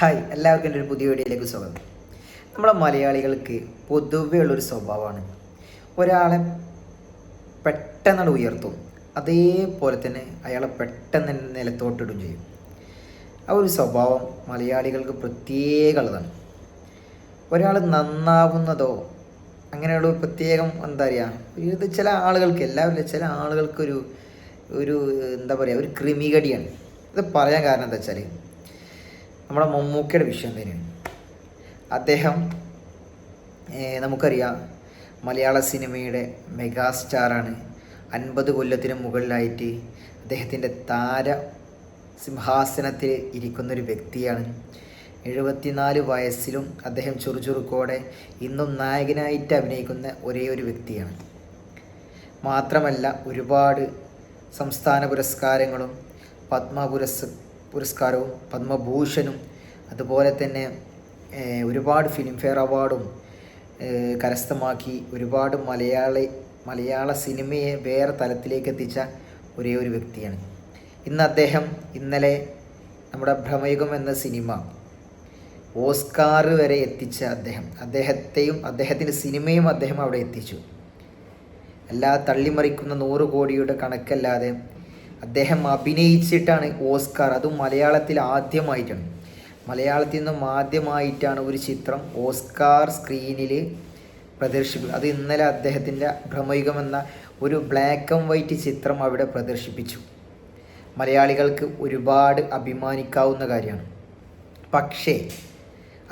Hi, എല്ലാവർക്കും എൻ്റെ ഒരു പുതിയ വീഡിയോയിലേക്ക് സ്വാഗതം. നമ്മളെ മലയാളികൾക്ക് പൊതുവേ ഉള്ളൊരു സ്വഭാവമാണ് ഒരാളെ പെട്ടെന്ന് ഉയർത്തും, അതേപോലെ തന്നെ അയാളെ പെട്ടെന്ന് നിലത്തോട്ടിടും ചെയ്യും. ആ ഒരു സ്വഭാവം മലയാളികൾക്ക് പ്രത്യേകമുള്ളതാണ്. ഒരാൾ നന്നാവുന്നതോ അങ്ങനെയുള്ള പ്രത്യേകം എന്താ പറയുക, ഇത് ചില ആളുകൾക്ക്, എല്ലാവരും ചില ആളുകൾക്കൊരു ഒരു എന്താ പറയുക, ഒരു ക്രിമികടിയാണ്. ഇത് പറയാൻ കാരണം എന്താ വെച്ചാൽ നമ്മുടെ മമ്മൂക്കയുടെ വിഷയം തന്നെയാണ്. അദ്ദേഹം നമുക്കറിയാം, മലയാള സിനിമയുടെ മെഗാസ്റ്റാറാണ്. 50 കൊല്ലത്തിന് മുകളിലായിട്ട് അദ്ദേഹത്തിൻ്റെ സിംഹാസനത്തിൽ ഇരിക്കുന്നൊരു വ്യക്തിയാണ്. 74 വയസ്സിലും അദ്ദേഹം ചുറുചുറുക്കോടെ ഇന്നും നായകനായിട്ട് അഭിനയിക്കുന്ന ഒരേ ഒരു വ്യക്തിയാണ്. മാത്രമല്ല, ഒരുപാട് സംസ്ഥാന പുരസ്കാരങ്ങളും പുരസ്കാരവും പത്മഭൂഷണും അതുപോലെ തന്നെ ഒരുപാട് ഫിലിംഫെയർ അവാർഡും കരസ്ഥമാക്കി ഒരുപാട് മലയാള സിനിമയെ വേറെ തലത്തിലേക്ക് എത്തിച്ച ഒരേ ഒരു വ്യക്തിയാണ്. ഇന്നലെ നമ്മുടെ ഭ്രമയുഗം എന്ന സിനിമ ഓസ്കാർ വരെ എത്തിച്ച അദ്ദേഹത്തിൻ്റെ സിനിമയും അദ്ദേഹം അവിടെ എത്തിച്ചു. എല്ലാ തള്ളിമറിക്കുന്ന 100 കോടിയുടെ കണക്കല്ലാതെ അദ്ദേഹം അഭിനയിച്ചിട്ടാണ് ഓസ്കാർ, അതും മലയാളത്തിൽ നിന്നും ആദ്യമായിട്ടാണ് ഒരു ചിത്രം ഓസ്കാർ സ്ക്രീനിൽ പ്രദർശിപ്പിക്കുക. അത് ഇന്നലെ അദ്ദേഹത്തിൻ്റെ ഭ്രമയുഗം എന്ന ഒരു ബ്ലാക്ക് ആൻഡ് വൈറ്റ് ചിത്രം അവിടെ പ്രദർശിപ്പിച്ചു. മലയാളികൾക്ക് ഒരുപാട് അഭിമാനിക്കാവുന്ന കാര്യമാണ്. പക്ഷേ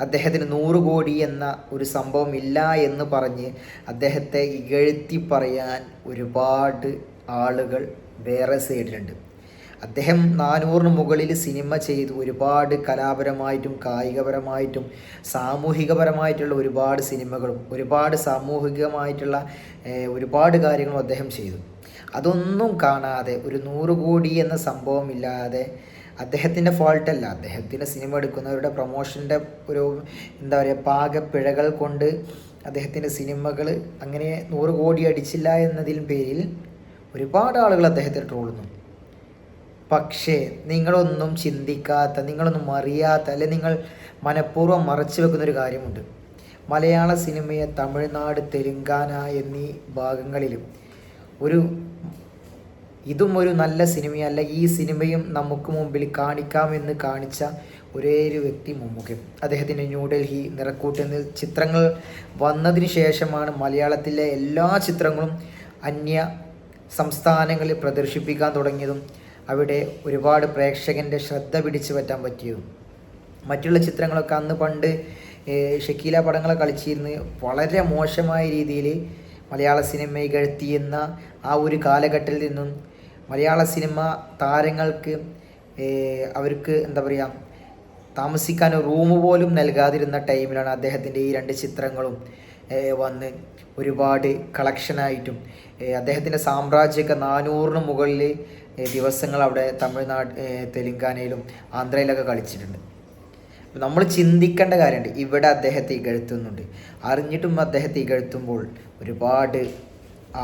അദ്ദേഹത്തിന് 100 കോടി എന്ന ഒരു സംഭവം ഇല്ല എന്ന് പറഞ്ഞ് അദ്ദേഹത്തെ ഇകഴ്ത്തി പറയാൻ ഒരുപാട് ആളുകൾ വേറെ സൈഡിലുണ്ട്. അദ്ദേഹം 400-ന് മുകളിൽ സിനിമ ചെയ്തു. ഒരുപാട് കലാപരമായിട്ടും കായികപരമായിട്ടും സാമൂഹികപരമായിട്ടുള്ള ഒരുപാട് സിനിമകളും ഒരുപാട് സാമൂഹികമായിട്ടുള്ള ഒരുപാട് കാര്യങ്ങളും അദ്ദേഹം ചെയ്തു. അതൊന്നും കാണാതെ ഒരു 100 കോടി എന്ന സംഭവം ഇല്ലാതെ, അദ്ദേഹത്തിൻ്റെ ഫോൾട്ടല്ല, അദ്ദേഹത്തിൻ്റെ സിനിമ എടുക്കുന്നവരുടെ പ്രൊമോഷൻ്റെ ഒരു എന്താ പറയുക പാകപ്പിഴകൾ കൊണ്ട് അദ്ദേഹത്തിൻ്റെ സിനിമകൾ അങ്ങനെ 100 കോടി അടിച്ചില്ല എന്നതിൽ പേരിൽ ഒരുപാട് ആളുകൾ അദ്ദേഹത്തെ ട്രോളുന്നു. പക്ഷേ നിങ്ങളൊന്നും ചിന്തിക്കാത്ത, നിങ്ങളൊന്നും അറിയാത്ത, അല്ലെങ്കിൽ നിങ്ങൾ മനഃപൂർവ്വം മറച്ചു വെക്കുന്നൊരു കാര്യമുണ്ട്. മലയാള സിനിമയെ തമിഴ്നാട്, തെലുങ്കാന എന്നീ ഭാഗങ്ങളിലും ഇതും ഒരു നല്ല സിനിമയല്ല, ഈ സിനിമയും നമുക്ക് മുമ്പിൽ കാണിക്കാമെന്ന് കാണിച്ച ഒരേ ഒരു വ്യക്തി മമ്മൂക്ക. അദ്ദേഹത്തിൻ്റെ ന്യൂഡൽഹി, നിറക്കൂട്ട് എന്നീ ചിത്രങ്ങൾ വന്നതിന് ശേഷമാണ് മലയാളത്തിലെ എല്ലാ ചിത്രങ്ങളും അന്യ സംസ്ഥാനങ്ങളിൽ പ്രദർശിപ്പിക്കാൻ തുടങ്ങിയതും അവിടെ ഒരുപാട് പ്രേക്ഷകൻ്റെ ശ്രദ്ധ പിടിച്ചു പറ്റാൻ പറ്റിയതും. മറ്റുള്ള ചിത്രങ്ങളൊക്കെ അന്ന് പണ്ട് ഷക്കീല പടങ്ങൾ കളിച്ചിരുന്ന് വളരെ മോശമായ രീതിയിൽ മലയാള സിനിമയെ ഇകഴ്ത്തിയെന്ന ആ ഒരു കാലഘട്ടത്തിൽ നിന്നും മലയാള സിനിമ താരങ്ങൾക്ക് അവർക്ക് എന്താ പറയുക, താമസിക്കാൻ റൂം പോലും നൽകാതിരുന്ന ടൈമിലാണ് അദ്ദേഹത്തിൻ്റെ ഈ 2 ചിത്രങ്ങളും വന്ന് ഒരുപാട് കളക്ഷനായിട്ടും അദ്ദേഹത്തിൻ്റെ സാമ്രാജ്യമൊക്കെ 400-ന് മുകളിൽ ദിവസങ്ങൾ അവിടെ തമിഴ്നാട്, തെലുങ്കാനയിലും ആന്ധ്രയിലൊക്കെ കളിച്ചിട്ടുണ്ട്. നമ്മൾ ചിന്തിക്കേണ്ട കാര്യമുണ്ട്. ഇവിടെ അദ്ദേഹത്തെ ഇകഴ്ത്തുന്നുണ്ട്. അറിഞ്ഞിട്ടും അദ്ദേഹത്തെ ഇകഴ്ത്തുമ്പോൾ ഒരുപാട്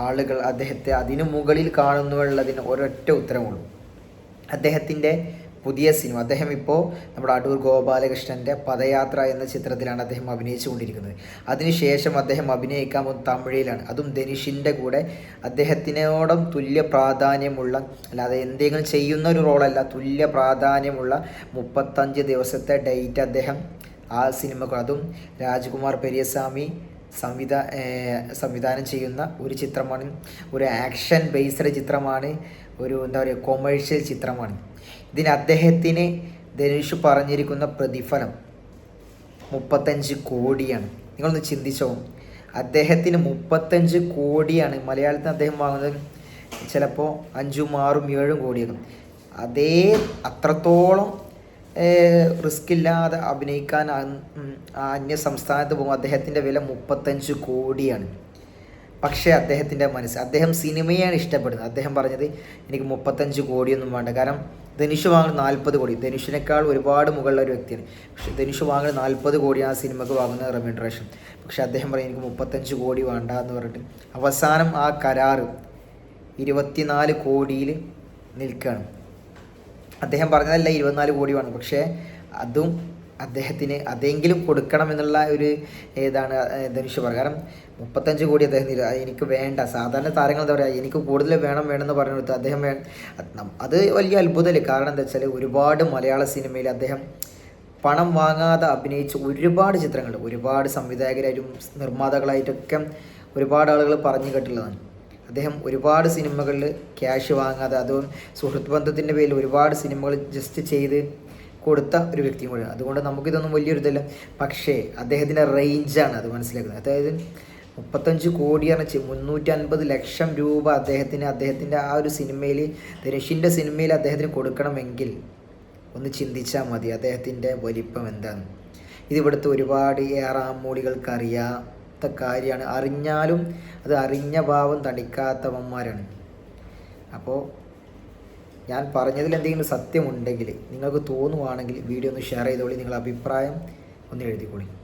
ആളുകൾ അദ്ദേഹത്തെ അതിനു മുകളിൽ കാണുന്നുള്ളതിന് ഒരൊറ്റ ഉത്തരവുള്ളൂ. അദ്ദേഹത്തിൻ്റെ പുതിയ സിനിമ, അദ്ദേഹം ഇപ്പോൾ നമ്മുടെ അടൂർ ഗോപാലകൃഷ്ണൻ്റെ പദയാത്ര എന്ന ചിത്രത്തിലാണ് അദ്ദേഹം അഭിനയിച്ചു കൊണ്ടിരിക്കുന്നത്. അതിനുശേഷം അദ്ദേഹം അഭിനയിക്കാൻ പോകുന്നത് തമിഴിലാണ്, അതും ധനുഷിൻ്റെ കൂടെ. അദ്ദേഹത്തിനോടും തുല്യ പ്രാധാന്യമുള്ള, അല്ലാതെ എന്തെങ്കിലും ചെയ്യുന്ന ഒരു റോളല്ല, തുല്യ പ്രാധാന്യമുള്ള 35 ദിവസത്തെ ഡേറ്റ് അദ്ദേഹം ആ സിനിമ, അതും രാജ്കുമാർ പെരിയസ്വാമി സംവിധാനം ചെയ്യുന്ന ഒരു ചിത്രമാണ്. ഒരു ആക്ഷൻ ബേസ്ഡ് ചിത്രമാണ്, ഒരു എന്താ പറയുക കൊമേഴ്ഷ്യൽ ചിത്രമാണ്. ഇതിന് അദ്ദേഹത്തിന് ധനുഷ് പറഞ്ഞിരിക്കുന്ന പ്രതിഫലം 35 കോടിയാണ്. നിങ്ങളൊന്ന് ചിന്തിച്ചോ, അദ്ദേഹത്തിന് 35 കോടിയാണ്. മലയാളത്തിൽ അദ്ദേഹം വാങ്ങുന്നത് ചിലപ്പോൾ 5, 6, 7 കോടിയാണ്. അത്രത്തോളം റിസ്ക് ഇല്ലാതെ അഭിനയിക്കാൻ അന്യ സംസ്ഥാനത്ത് പോകും. അദ്ദേഹത്തിൻ്റെ വില 35 കോടിയാണ്. പക്ഷേ അദ്ദേഹം സിനിമയാണ് ഇഷ്ടപ്പെടുന്നത്. അദ്ദേഹം പറഞ്ഞത് എനിക്ക് 35 കോടിയൊന്നും വേണ്ട, കാരണം ധനുഷ് വാങ്ങുന്നത് 40 കോടി, ധനുഷിനേക്കാൾ ഒരുപാട് മുകളിലുള്ള ഒരു വ്യക്തിയാണ്. പക്ഷേ ധനുഷ് വാങ്ങുന്നത് 40 കോടിയാണ് ആ സിനിമക്ക് വാങ്ങുന്ന റെമ്യൂണറേഷൻ. പക്ഷേ അദ്ദേഹം പറയും എനിക്ക് 35 കോടി വേണ്ട എന്ന് പറഞ്ഞിട്ട് അവസാനം ആ കരാറ് 24 കോടിയിൽ നിൽക്കുകയാണ്. അദ്ദേഹം പറഞ്ഞതല്ല 24 കോടി വേണം, പക്ഷേ അതും അദ്ദേഹത്തിന് അതെങ്കിലും കൊടുക്കണം എന്നുള്ള ഒരു ധനുഷ് പറയുക. കാരണം 35 കോടി അദ്ദേഹം എനിക്ക് വേണ്ട. സാധാരണ താരങ്ങൾ എന്താ പറയുക, എനിക്ക് കൂടുതൽ വേണമെന്ന് പറഞ്ഞു കൊടുത്ത് അദ്ദേഹം അത് വലിയ അത്ഭുതമല്ലേ. കാരണം എന്താ വെച്ചാൽ ഒരുപാട് മലയാള സിനിമയിൽ അദ്ദേഹം പണം വാങ്ങാതെ അഭിനയിച്ച ഒരുപാട് ചിത്രങ്ങൾ, ഒരുപാട് സംവിധായകരായിട്ടും നിർമ്മാതാക്കളായിട്ടൊക്കെ ഒരുപാട് ആളുകൾ പറഞ്ഞു കേട്ടുള്ളതാണ്. അദ്ദേഹം ഒരുപാട് സിനിമകളിൽ ക്യാഷ് വാങ്ങാതെ, അതും സുഹൃത്ത് ബന്ധത്തിൻ്റെ പേരിൽ ഒരുപാട് സിനിമകൾ ജസ്റ്റ് ചെയ്ത് കൊടുത്ത ഒരു വ്യക്തിയും കൂടിയാണ്. അതുകൊണ്ട് നമുക്കിതൊന്നും വലിയൊരു ഇതല്ല. പക്ഷേ അദ്ദേഹത്തിൻ്റെ റേഞ്ചാണ് അത് മനസ്സിലാക്കുന്നത്. അതായത് 35 കോടി പറഞ്ഞ 350 ലക്ഷം രൂപ അദ്ദേഹത്തിൻ്റെ ആ ഒരു സിനിമയിൽ, ധനുഷിൻ്റെ സിനിമയിൽ അദ്ദേഹത്തിന് കൊടുക്കണമെങ്കിൽ ഒന്ന് ചിന്തിച്ചാൽ മതി അദ്ദേഹത്തിൻ്റെ വലിപ്പം എന്താണ്. ഇതിവിടുത്തെ ഒരുപാട് ഏറാമൂളികൾക്ക് അറിയാത്ത കാര്യമാണ്. അറിഞ്ഞാലും അത് അറിഞ്ഞ ഭാവം തണിക്കാത്തവന്മാരാണ്. അപ്പോൾ ഞാൻ പറഞ്ഞതിൽ എന്തെങ്കിലും സത്യമുണ്ടെങ്കിൽ നിങ്ങൾക്ക് തോന്നുവാണെങ്കിൽ വീഡിയോ ഒന്ന് ഷെയർ ചെയ്തോളി. നിങ്ങളുടെ അഭിപ്രായം ഒന്ന് എഴുതിക്കോളി.